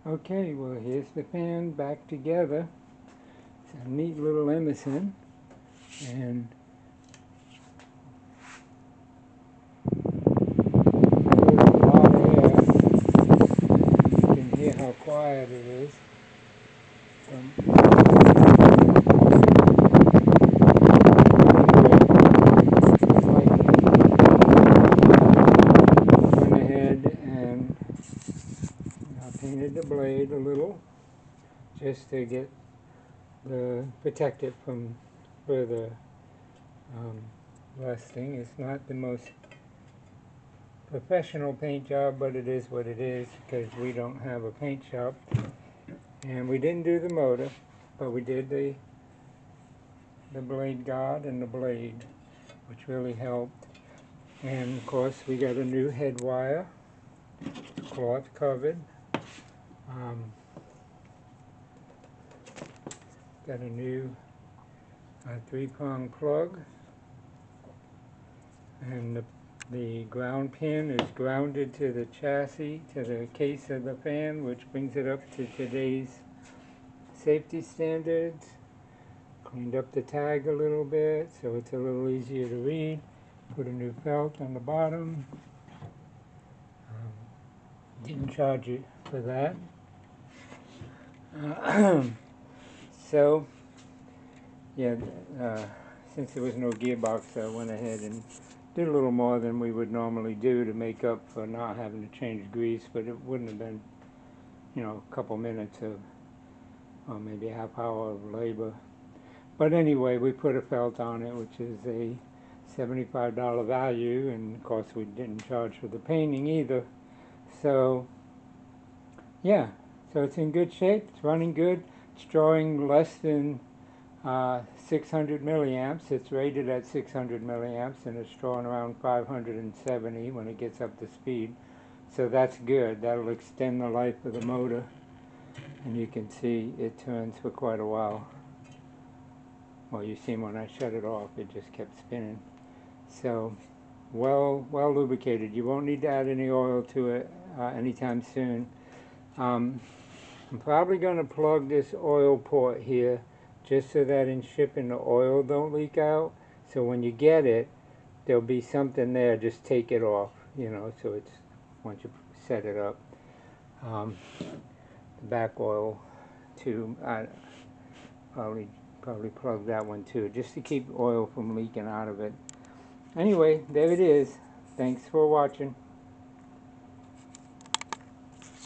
Okay, well here's the fan back together. It's a neat little Emerson, and there's a lot of air. You can hear how quiet it is. Went ahead and I painted the blade a little just to get protect it from further rusting. It's not the most professional paint job, but it is what it is because we don't have a paint shop. And we didn't do the motor, but we did the blade guard and the blade, which really helped. And of course we got a new head wire, cloth covered. Got a new 3-prong plug, and the ground pin is grounded to the chassis, to the case of the fan, which brings it up to today's safety standards. Cleaned up the tag a little bit so it's a little easier to read. Put a new felt on the bottom. Didn't charge it for that. So, yeah, since there was no gearbox, I went ahead and did a little more than we would normally do to make up for not having to change grease, but it wouldn't have been, a couple minutes of, or maybe a half hour of labor. But anyway, we put a felt on it, which is a $75 value, and of course we didn't charge for the painting either. So, yeah, so it's in good shape, it's running good, it's drawing less than 600 milliamps. It's rated at 600 milliamps, and it's drawing around 570 when it gets up to speed. So that's good. That'll extend the life of the motor, and you can see it turns for quite a while. Well, you see when I shut it off, it just kept spinning. So, well lubricated. You won't need to add any oil to it anytime soon. I'm probably going to plug this oil port here just so that in shipping the oil don't leak out. So when you get it, there'll be something there. Just take it off, so it's, once you set it up. The back oil too, I probably plug that one too, just to keep oil from leaking out of it. Anyway, there it is. Thanks for watching.